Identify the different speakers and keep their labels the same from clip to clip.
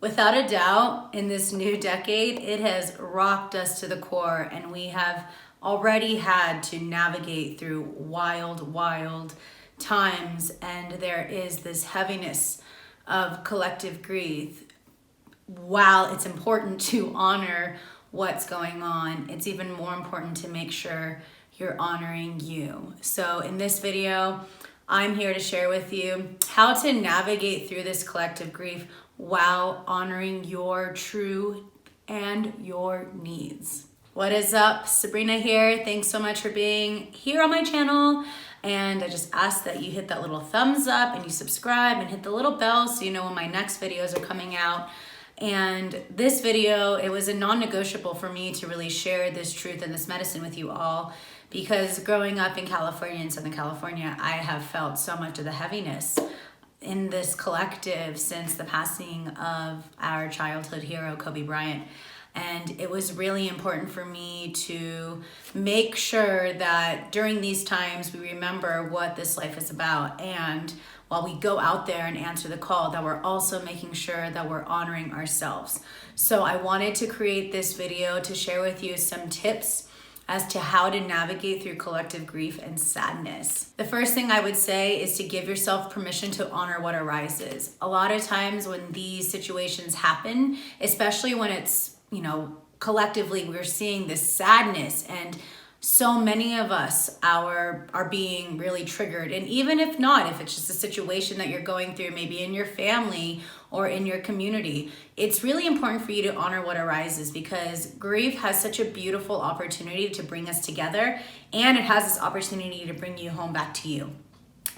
Speaker 1: Without a doubt, in this new decade, it has rocked us to the core, and we have already had to navigate through wild times, and there is this heaviness of collective grief. While it's important to honor what's going on, it's even more important to make sure you're honoring you. So in this video, I'm here to share with you how to navigate through this collective grief while honoring your truth and your needs. What is up? Sabrina here. Thanks so much for being here on my channel. And I just ask that you hit that little thumbs up and you subscribe and hit the little bell so you know when my next videos are coming out. And this video, it was a non-negotiable for me to really share this truth and this medicine with you all, because growing up in California, in Southern California, I have felt so much of the heaviness in this collective since the passing of our childhood hero, Kobe Bryant. And it was really important for me to make sure that during these times we remember what this life is about. And while we go out there and answer the call, that we're also making sure that we're honoring ourselves. So I wanted to create this video to share with you some tips as to how to navigate through collective grief and sadness. The first thing I would say is to give yourself permission to honor what arises. A lot of times when these situations happen, especially when it's, collectively we're seeing this sadness, and so many of us are being really triggered. And even if not, if it's just a situation that you're going through, maybe in your family or in your community, it's really important for you to honor what arises, because grief has such a beautiful opportunity to bring us together, and it has this opportunity to bring you home back to you.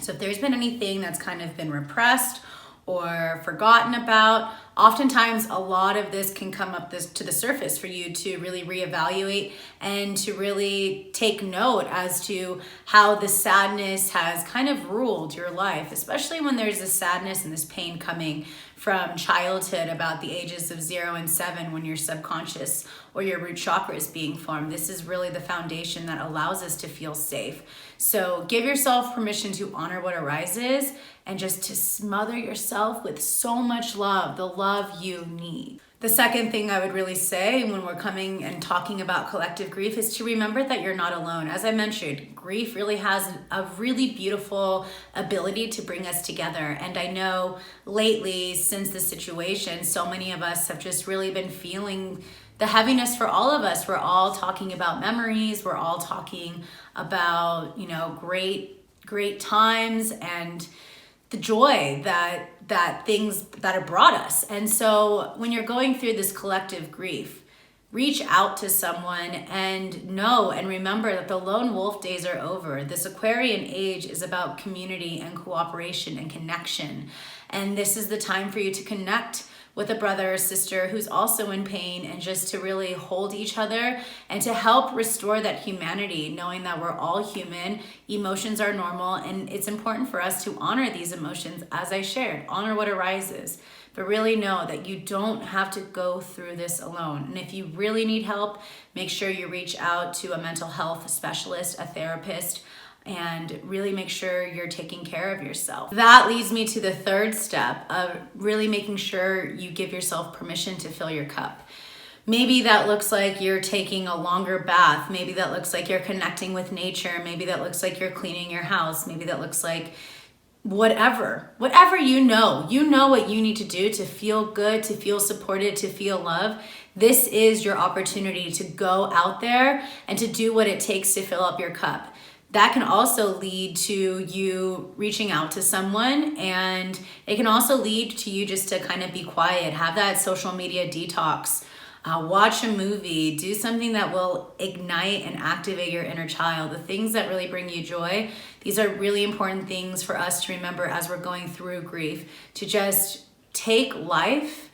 Speaker 1: So if there's been anything that's kind of been repressed or forgotten about, oftentimes a lot of this can come up to the surface for you to really reevaluate and to really take note as to how the sadness has kind of ruled your life, especially when there's this sadness and this pain coming from childhood, about the ages of 0 and 7, when your subconscious or your root chakra is being formed. This is really the foundation that allows us to feel safe. So give yourself permission to honor what arises and just to smother yourself with so much love, the love you need. The second thing I would really say when we're coming and talking about collective grief is to remember that you're not alone. As I mentioned, grief really has a really beautiful ability to bring us together. And I know lately, since the situation, so many of us have just really been feeling the heaviness for all of us. We're all talking about memories. We're all talking about, great times and the joy that things that have brought us. And so when you're going through this collective grief, reach out to someone and know and remember that the lone wolf days are over. This Aquarian age is about community and cooperation and connection. And this is the time for you to connect with a brother or sister who's also in pain, and just to really hold each other and to help restore that humanity, knowing that we're all human, emotions are normal, and it's important for us to honor these emotions, as I shared, honor what arises, but really know that you don't have to go through this alone. And if you really need help, make sure you reach out to a mental health specialist, a therapist, and really make sure you're taking care of yourself. That leads me to the third step of really making sure you give yourself permission to fill your cup. Maybe that looks like you're taking a longer bath. Maybe that looks like you're connecting with nature. Maybe that looks like you're cleaning your house. Maybe that looks like whatever you know what you need to do to feel good, to feel supported, to feel love. This is your opportunity to go out there and to do what it takes to fill up your cup. That can also lead to you reaching out to someone, and it can also lead to you just to kind of be quiet, have that social media detox, watch a movie, do something that will ignite and activate your inner child, the things that really bring you joy. These are really important things for us to remember as we're going through grief, to just take life,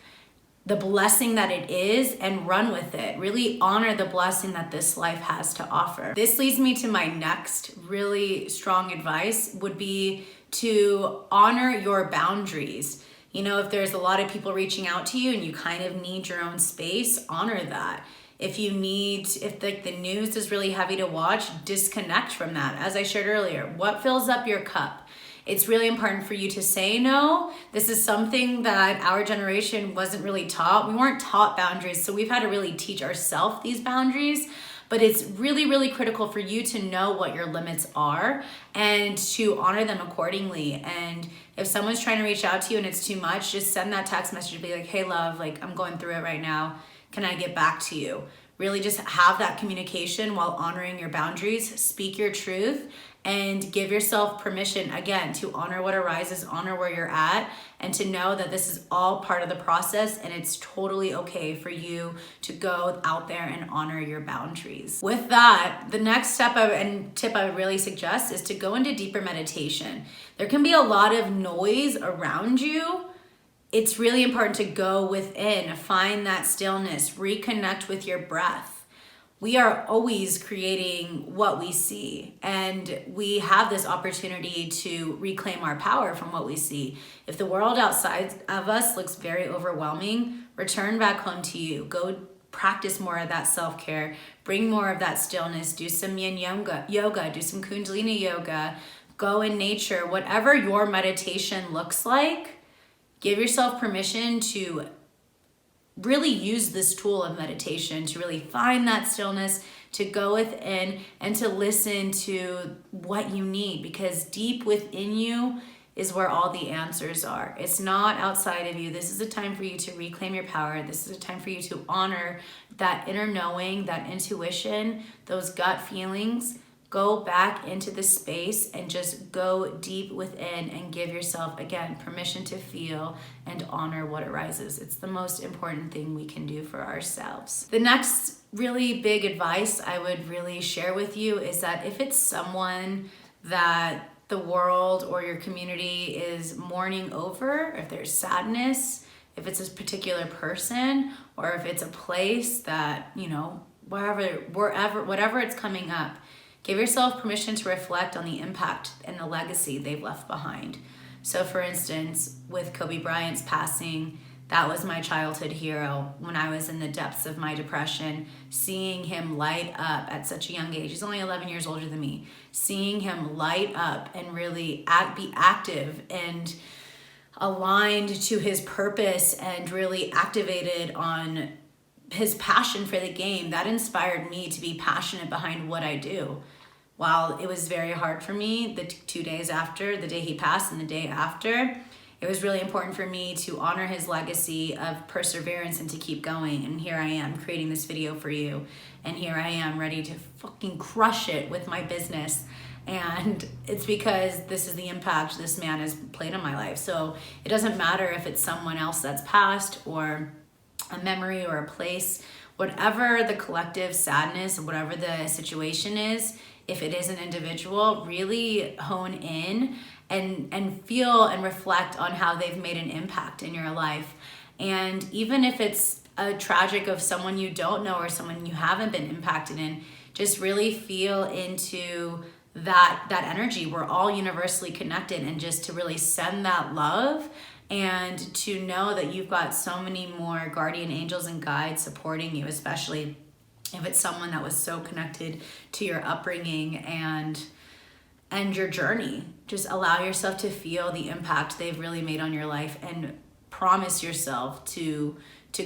Speaker 1: the blessing that it is, and run with it. Really honor the blessing that this life has to offer. This leads me to my next really strong advice, would be to honor your boundaries. If there's a lot of people reaching out to you and you kind of need your own space, honor that. If the news is really heavy to watch, disconnect from that. As I shared earlier, what fills up your cup? It's really important for you to say no. This is something that our generation wasn't really taught. We weren't taught boundaries, so we've had to really teach ourselves these boundaries. But it's really, really critical for you to know what your limits are and to honor them accordingly. And if someone's trying to reach out to you and it's too much, just send that text message and be like, hey love, like I'm going through it right now. Can I get back to you? Really just have that communication while honoring your boundaries, speak your truth, and give yourself permission, again, to honor what arises, honor where you're at, and to know that this is all part of the process and it's totally okay for you to go out there and honor your boundaries. With that, the next step and tip I would really suggest is to go into deeper meditation. There can be a lot of noise around you. It's really important to go within, find that stillness, reconnect with your breath. We are always creating what we see, and we have this opportunity to reclaim our power from what we see. If the world outside of us looks very overwhelming, return back home to you. Go practice more of that self-care, bring more of that stillness, do some yin yoga, do some kundalini yoga, go in nature, whatever your meditation looks like. Give yourself permission to really use this tool of meditation to really find that stillness, to go within and to listen to what you need, because deep within you is where all the answers are. It's not outside of you. This is a time for you to reclaim your power. This is a time for you to honor that inner knowing, that intuition, those gut feelings. Go back into the space and just go deep within and give yourself, again, permission to feel and honor what arises. It's the most important thing we can do for ourselves. The next really big advice I would really share with you is that if it's someone that the world or your community is mourning over, if there's sadness, if it's a particular person, or if it's a place that, you know, whatever it's coming up, give yourself permission to reflect on the impact and the legacy they've left behind. So for instance, with Kobe Bryant's passing, that was my childhood hero when I was in the depths of my depression. Seeing him light up at such a young age, he's only 11 years older than me, seeing him light up and really be active and aligned to his purpose and really activated on his passion for the game, that inspired me to be passionate behind what I do. While it was very hard for me the 2 days after, the day he passed and the day after, it was really important for me to honor his legacy of perseverance and to keep going. And here I am creating this video for you. And here I am ready to fucking crush it with my business. And it's because this is the impact this man has played on my life. So it doesn't matter if it's someone else that's passed or a memory or a place, whatever the collective sadness, whatever the situation is, if it is an individual, really hone in and feel and reflect on how they've made an impact in your life. And even if it's a tragic of someone you don't know or someone you haven't been impacted in, just really feel into that energy. We're all universally connected, and just to really send that love and to know that you've got so many more guardian angels and guides supporting you, especially if it's someone that was so connected to your upbringing and your journey. Just allow yourself to feel the impact they've really made on your life, and promise yourself to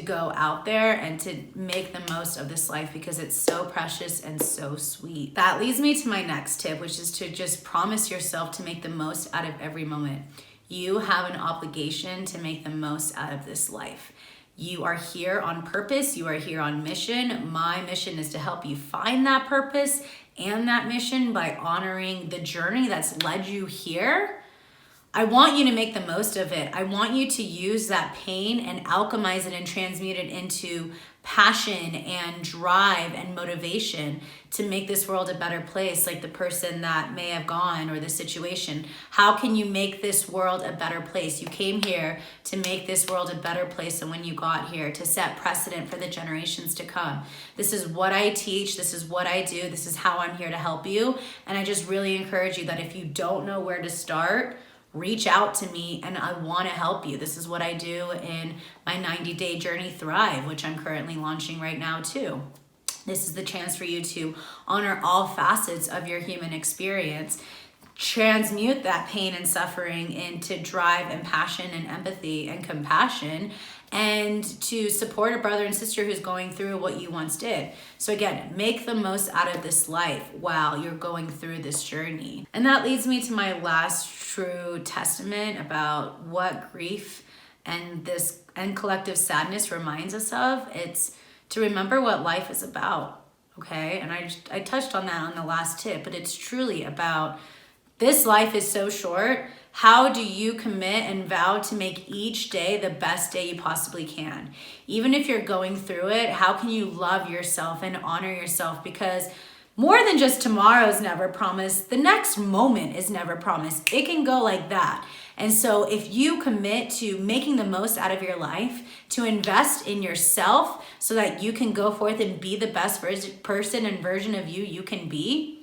Speaker 1: go out there and to make the most of this life, because it's so precious and so sweet. That leads me to my next tip, which is to just promise yourself to make the most out of every moment. You have an obligation to make the most out of this life. You are here on purpose. You are here on mission. My mission is to help you find that purpose and that mission by honoring the journey that's led you here. I want you to make the most of it. I want you to use that pain and alchemize it and transmute it into passion and drive and motivation to make this world a better place, like the person that may have gone or the situation. How can you make this world a better place? You came here to make this world a better place than when you got here, to set precedent for the generations to come. This is what I teach. This is what I do. This is how I'm here to help you. And I just really encourage you that if you don't know where to start, reach out to me and I want to help you. This is what I do in my 90-day journey Thrive, which I'm currently launching right now too. This is the chance for you to honor all facets of your human experience. transmute that pain and suffering into drive and passion and empathy and compassion, and to support a brother and sister who's going through what you once did. So again, make the most out of this life while you're going through this journey. And that leads me to my last true testament about what grief and collective sadness reminds us of. It's to remember what life is about, okay? And I touched on that on the last tip, but it's truly about this life is so short. How do you commit and vow to make each day the best day you possibly can? Even if you're going through it, how can you love yourself and honor yourself? Because more than just tomorrow's never promised, the next moment is never promised. It can go like that. And so if you commit to making the most out of your life, to invest in yourself so that you can go forth and be the best person and version of you can be,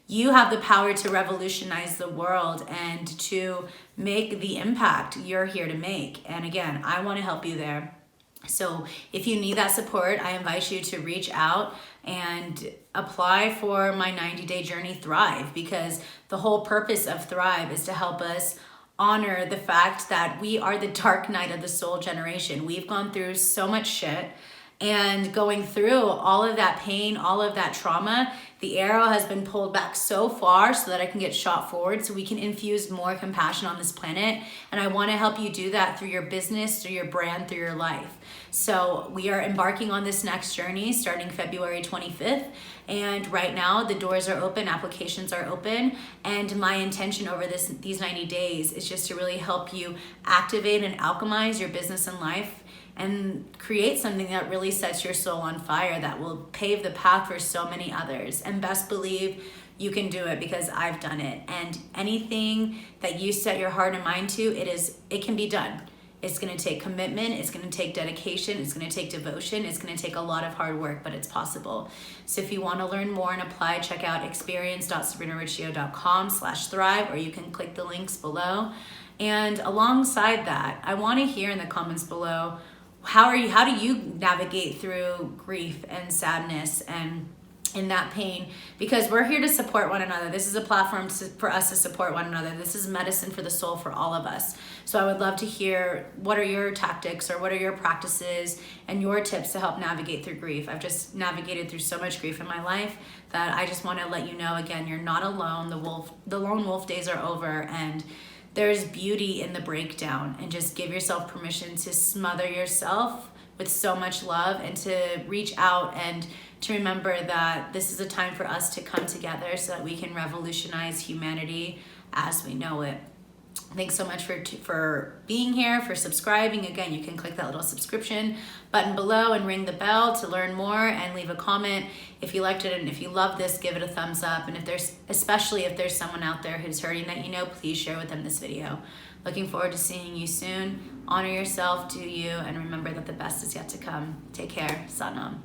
Speaker 1: you have the power to revolutionize the world and to make the impact you're here to make. And again, I want to help you there. So if you need that support, I invite you to reach out and apply for my 90-day journey, Thrive, because the whole purpose of Thrive is to help us honor the fact that we are the dark night of the soul generation. We've gone through so much shit, and going through all of that pain, all of that trauma, the arrow has been pulled back so far so that I can get shot forward so we can infuse more compassion on this planet. And I want to help you do that through your business, through your brand, through your life. So we are embarking on this next journey starting February 25th. And right now the doors are open, applications are open. And my intention over these 90 days is just to really help you activate and alchemize your business and life and create something that really sets your soul on fire, that will pave the path for so many others. And best believe you can do it, because I've done it. And anything that you set your heart and mind to, it can be done. It's going to take commitment, it's going to take dedication, it's going to take devotion, it's going to take a lot of hard work, but it's possible. So if you want to learn more and apply, check out experience.sabrinariccio.com/thrive, or you can click the links below. And alongside that, I want to hear in the comments below, how do you navigate through grief and sadness and in that pain? Because we're here to support one another. This is a platform for us to support one another. This is medicine for the soul for all of us. So I would love to hear, what are your tactics or what are your practices and your tips to help navigate through grief? I've just navigated through so much grief in my life that I just want to let you know, again, you're not alone. The lone wolf days are over, and there's beauty in the breakdown. And just give yourself permission to smother yourself with so much love, and to reach out and to remember that this is a time for us to come together so that we can revolutionize humanity as we know it. Thanks so much for being here, for subscribing. Again, you can click that little subscription button below and ring the bell to learn more, and leave a comment if you liked it, and if you love this, give it a thumbs up. And especially if there's someone out there who's hurting that you know, please share with them this video. Looking forward to seeing you soon. Honor yourself, do you, and remember that the best is yet to come. Take care. Sanam.